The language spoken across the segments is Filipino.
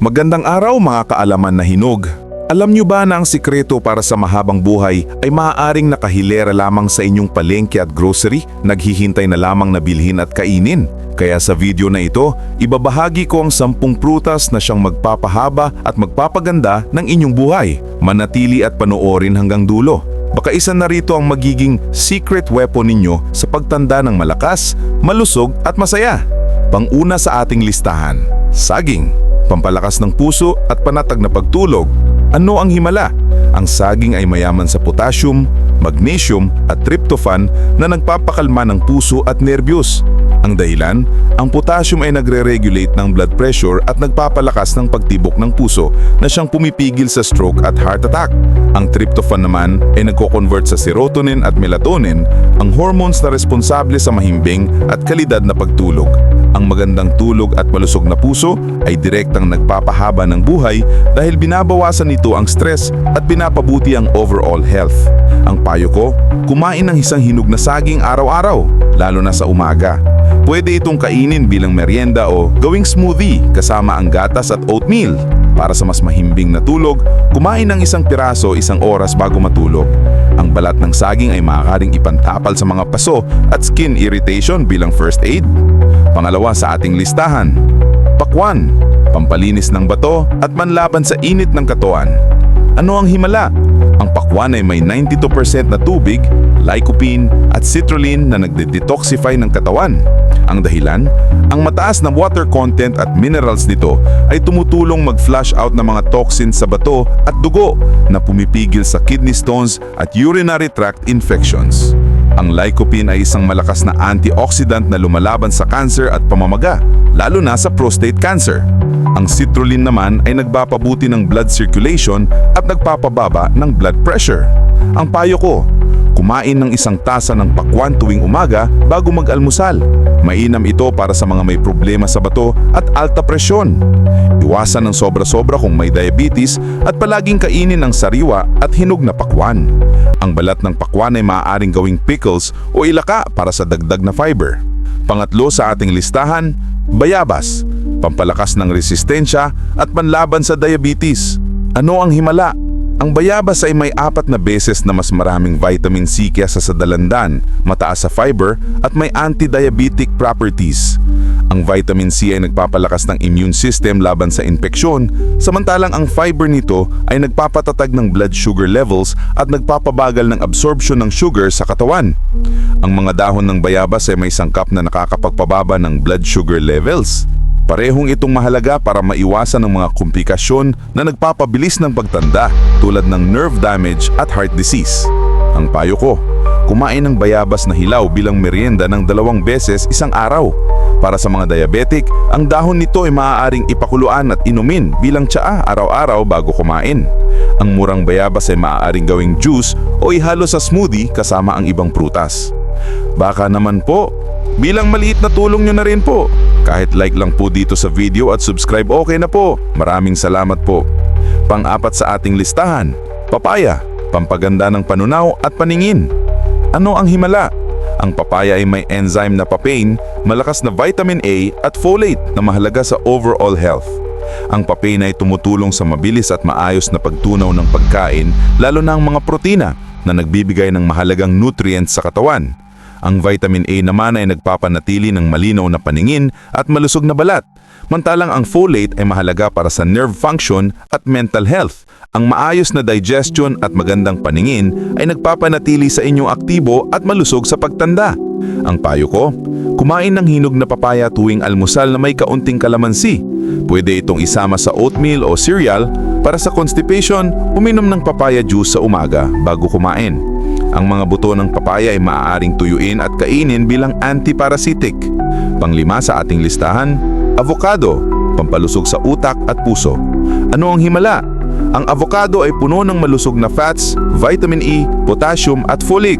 Magandang araw mga kaalaman na hinog. Alam niyo ba na ang sikreto para sa mahabang buhay ay maaaring nakahilera lamang sa inyong palengke at grocery, naghihintay na lamang na bilhin at kainin? Kaya sa video na ito, ibabahagi ko ang 10 prutas na siyang magpapahaba at magpapaganda ng inyong buhay. Manatili at panoorin hanggang dulo. Baka isa na rito ang magiging secret weapon ninyo sa pagtanda ng malakas, malusog at masaya. Pang-una sa ating listahan, saging. Pampalakas ng puso at panatag na pagtulog. Ano ang himala? Ang saging ay mayaman sa potassium, magnesium at tryptophan na nagpapakalma ng puso at nerbiyos. Ang dahilan, ang potassium ay nagre-regulate ng blood pressure at nagpapalakas ng pagtibok ng puso na siyang pumipigil sa stroke at heart attack. Ang tryptophan naman ay nagko-convert sa serotonin at melatonin, ang hormones na responsable sa mahimbing at kalidad na pagtulog. Ang magandang tulog at malusog na puso ay direktang nagpapahaba ng buhay dahil binabawasan nito ang stress at pinapabuti ang overall health. Ang payo ko, kumain ng isang hinog na saging araw-araw, lalo na sa umaga. Pwede itong kainin bilang merienda o gawing smoothie kasama ang gatas at oatmeal. Para sa mas mahimbing na tulog, kumain ng isang piraso isang oras bago matulog. Ang balat ng saging ay maaaring ipantapal sa mga paso at skin irritation bilang first aid. Pangalawa sa ating listahan, pakwan, pampalinis ng bato at manlaban sa init ng katawan. Ano ang himala? Ang pakwan ay may 92% na tubig, lycopene at citrulline na nagde-detoxify ng katawan. Ang dahilan, ang mataas na water content at minerals nito ay tumutulong mag-flush out ng mga toxins sa bato at dugo na pumipigil sa kidney stones at urinary tract infections. Ang lycopene ay isang malakas na antioxidant na lumalaban sa cancer at pamamaga, lalo na sa prostate cancer. Ang citrulline naman ay nagpapabuti ng blood circulation at nagpapababa ng blood pressure. Ang payo ko, kumain ng isang tasa ng pakwan tuwing umaga bago mag-almusal. Mainam ito para sa mga may problema sa bato at alta presyon. Iwasan ng sobra-sobra kung may diabetes at palaging kainin ng sariwa at hinog na pakwan. Ang balat ng pakwan ay maaaring gawing pickles o ilaka para sa dagdag na fiber. Pangatlo sa ating listahan, bayabas, pampalakas ng resistensya at panlaban sa diabetes. Ano ang himala? Ang bayabas ay may 4 na beses na mas maraming vitamin C kaysa sa dalandan, mataas sa fiber at may anti-diabetic properties. Ang vitamin C ay nagpapalakas ng immune system laban sa infeksyon, samantalang ang fiber nito ay nagpapatatag ng blood sugar levels at nagpapabagal ng absorption ng sugar sa katawan. Ang mga dahon ng bayabas ay may sangkap na nakakapagpababa ng blood sugar levels. Parehong itong mahalaga para maiwasan ang mga komplikasyon na nagpapabilis ng pagtanda tulad ng nerve damage at heart disease. Ang payo ko, kumain ng bayabas na hilaw bilang merienda ng 2 beses isang araw. Para sa mga diabetic, ang dahon nito ay maaaring ipakuluan at inumin bilang tsaa araw-araw bago kumain. Ang murang bayabas ay maaaring gawing juice o ihalo sa smoothie kasama ang ibang prutas. Baka naman po, bilang maliit na tulong nyo na rin po. Kahit like lang po dito sa video at subscribe okay na po. Maraming salamat po. Pang-4 sa ating listahan, papaya, pampaganda ng panunaw at paningin. Ano ang himala? Ang papaya ay may enzyme na papain, malakas na vitamin A at folate na mahalaga sa overall health. Ang papain ay tumutulong sa mabilis at maayos na pagtunaw ng pagkain, lalo na ang mga protina na nagbibigay ng mahalagang nutrients sa katawan. Ang vitamin A naman ay nagpapanatili ng malinaw na paningin at malusog na balat. Mantalang ang folate ay mahalaga para sa nerve function at mental health. Ang maayos na digestion at magandang paningin ay nagpapanatili sa inyong aktibo at malusog sa pagtanda. Ang payo ko, kumain ng hinog na papaya tuwing almusal na may kaunting kalamansi. Pwede itong isama sa oatmeal o cereal. Para sa constipation, uminom ng papaya juice sa umaga bago kumain. Ang mga buto ng papaya ay maaaring tuyuin at kainin bilang antiparasitic. Pang-5 sa ating listahan, avocado, pampalusog sa utak at puso. Ano ang himala? Ang avocado ay puno ng malusog na fats, vitamin E, potassium at folic.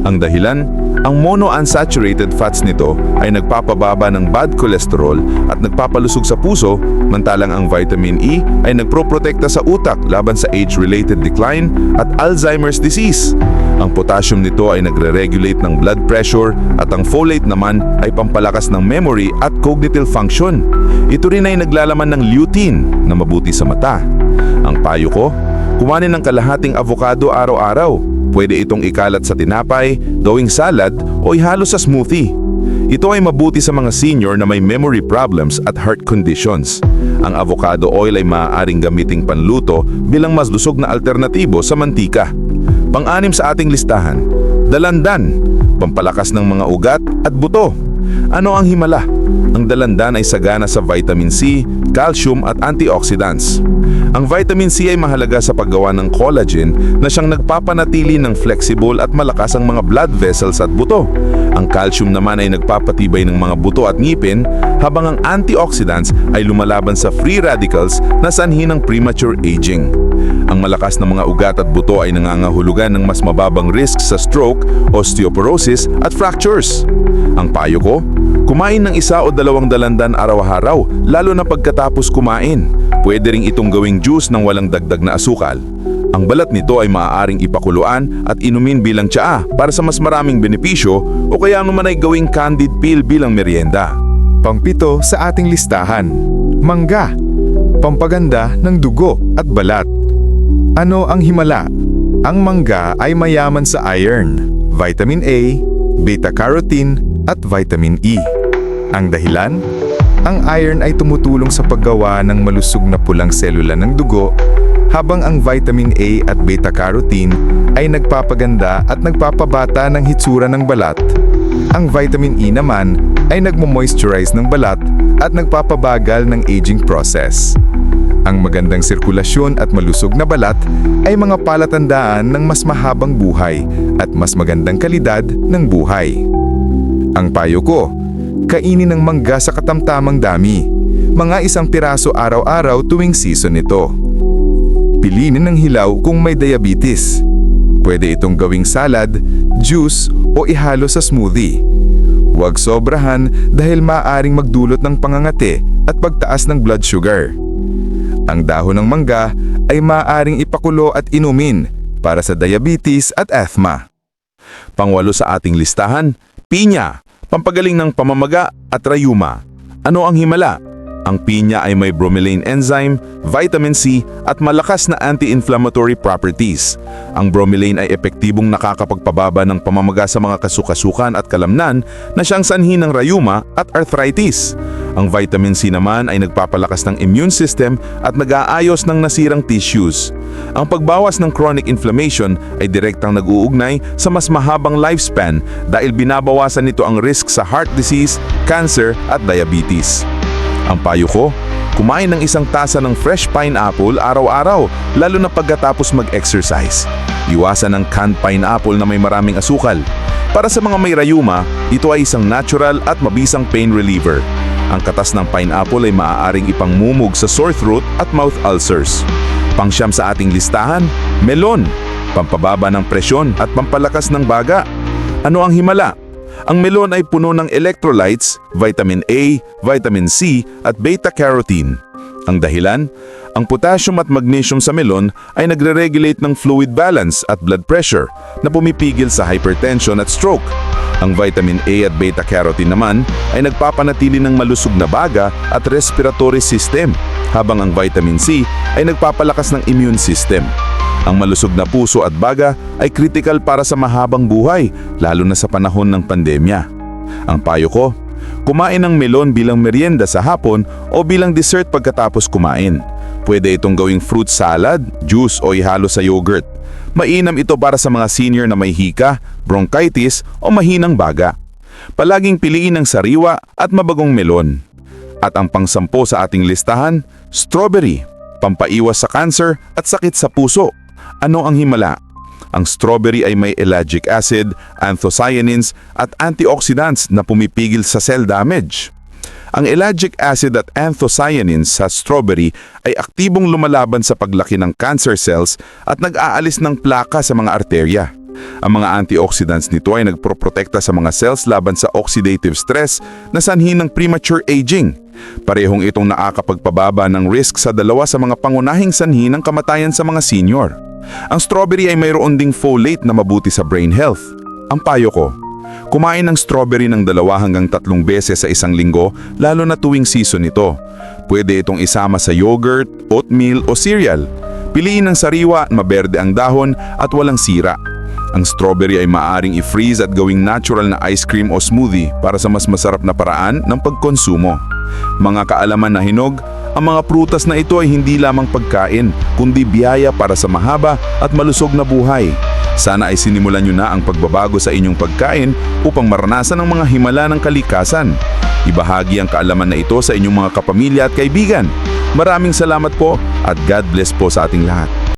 Ang dahilan, Ang monounsaturated fats nito ay nagpapababa ng bad cholesterol at nagpapalusog sa puso, mantalang ang vitamin E ay nagproprotekta sa utak laban sa age-related decline at Alzheimer's disease. Ang potassium nito ay nagre-regulate ng blood pressure at ang folate naman ay pampalakas ng memory at cognitive function. Ito rin ay naglalaman ng lutein na mabuti sa mata. Ang payo ko, kumain ng kalahating avocado araw-araw. Pwede itong ikalat sa tinapay, gawing salad o ihalo sa smoothie. Ito ay mabuti sa mga senior na may memory problems at heart conditions. Ang avocado oil ay maaaring gamiting panluto bilang mas lusog na alternatibo sa mantika. Pang-anim sa ating listahan, dalandan, pampalakas ng mga ugat at buto. Ano ang himala? Ang dalandan ay sagana sa vitamin C, calcium at antioxidants. Ang vitamin C ay mahalaga sa paggawa ng collagen na siyang nagpapanatili ng flexible at malakas ang mga blood vessels at buto. Ang calcium naman ay nagpapatibay ng mga buto at ngipin, habang ang antioxidants ay lumalaban sa free radicals na sanhi ng premature aging. Ang malakas na mga ugat at buto ay nangangahulugan ng mas mababang risk sa stroke, osteoporosis at fractures. Ang payo ko, kumain ng 1 o 2 dalandan araw-araw, lalo na pagkatapos kumain. Pwede ring itong gawing juice ng walang dagdag na asukal. Ang balat nito ay maaaring ipakuluan at inumin bilang tsaa para sa mas maraming benepisyo o kaya naman ay gawing candied peel bilang merienda. Pang-7 sa ating listahan, mangga, pampaganda ng dugo at balat. Ano ang himala? Ang mangga ay mayaman sa iron, vitamin A, beta-carotene at vitamin E. Ang dahilan? Ang iron ay tumutulong sa paggawa ng malusog na pulang selula ng dugo, habang ang vitamin A at beta-carotene ay nagpapaganda at nagpapabata ng hitsura ng balat. Ang vitamin E naman ay nagmo-moisturize ng balat at nagpapabagal ng aging process. Ang magandang sirkulasyon at malusog na balat ay mga palatandaan ng mas mahabang buhay at mas magandang kalidad ng buhay. Ang payo ko, kainin ng mangga sa katamtamang dami, mga 1 piraso araw-araw tuwing season nito. Piliin ng hilaw kung may diabetes. Pwede itong gawing salad, juice o ihalo sa smoothie. Huwag sobrahan dahil maaaring magdulot ng pangangati at pagtaas ng blood sugar. Ang dahon ng mangga ay maaaring ipakulo at inumin para sa diabetes at asthma. Pang-8 sa ating listahan, pinya, pampagaling ng pamamaga at rayuma. Ano ang himala? Ang pinya ay may bromelain enzyme, vitamin C at malakas na anti-inflammatory properties. Ang bromelain ay epektibong nakakapagpababa ng pamamaga sa mga kasukasukan at kalamnan na siyang sanhi ng rayuma at arthritis. Ang vitamin C naman ay nagpapalakas ng immune system at nag-aayos ng nasirang tissues. Ang pagbawas ng chronic inflammation ay direktang nag-uugnay sa mas mahabang lifespan dahil binabawasan nito ang risk sa heart disease, cancer at diabetes. Ang payo ko, kumain ng 1 tasa ng fresh pineapple araw-araw, lalo na pagkatapos mag-exercise. Iwasan ang canned pineapple na may maraming asukal. Para sa mga may rayuma, ito ay isang natural at mabisang pain reliever. Ang katas ng pineapple ay maaaring ipangmumug sa sore throat at mouth ulcers. Pang-9 sa ating listahan, melon, pampababa ng presyon at pampalakas ng baga. Ano ang himala? Ang melon ay puno ng electrolytes, vitamin A, vitamin C at beta-carotene. Ang dahilan? Ang potassium at magnesium sa melon ay nagre-regulate ng fluid balance at blood pressure na pumipigil sa hypertension at stroke. Ang vitamin A at beta-carotene naman ay nagpapanatili ng malusog na baga at respiratory system, habang ang vitamin C ay nagpapalakas ng immune system. Ang malusog na puso at baga ay critical para sa mahabang buhay, lalo na sa panahon ng pandemya. Ang payo ko, kumain ng melon bilang merienda sa hapon o bilang dessert pagkatapos kumain. Pwede itong gawing fruit salad, juice o ihalo sa yogurt. Mainam ito para sa mga senior na may hika, bronchitis o mahinang baga. Palaging piliin ang sariwa at mabagong melon. At ang pang-10 sa ating listahan, strawberry, pampaiwas sa cancer at sakit sa puso. Ano ang himala? Ang strawberry ay may ellagic acid, anthocyanins at antioxidants na pumipigil sa cell damage. Ang ellagic acid at anthocyanins sa strawberry ay aktibong lumalaban sa paglaki ng cancer cells at nag-aalis ng plaka sa mga arterya. Ang mga antioxidants nito ay nagproprotekta sa mga cells laban sa oxidative stress na sanhi ng premature aging. Parehong itong nakakapagpababa ng risk sa dalawa sa mga pangunahing sanhi ng kamatayan sa mga senior. Ang strawberry ay mayroon ding folate na mabuti sa brain health. Ang payo ko, kumain ng strawberry ng 2 hanggang 3 beses sa isang linggo, lalo na tuwing season nito. Pwede itong isama sa yogurt, oatmeal o cereal. Piliin ng sariwa, maberde ang dahon at walang sira. Ang strawberry ay maaring i-freeze at gawing natural na ice cream o smoothie para sa mas masarap na paraan ng pagkonsumo. Mga kaalaman na hinog, ang mga prutas na ito ay hindi lamang pagkain, kundi biyaya para sa mahaba at malusog na buhay. Sana ay sinimulan nyo na ang pagbabago sa inyong pagkain upang maranasan ang mga himala ng kalikasan. Ibahagi ang kaalaman na ito sa inyong mga kapamilya at kaibigan. Maraming salamat po at God bless po sa ating lahat.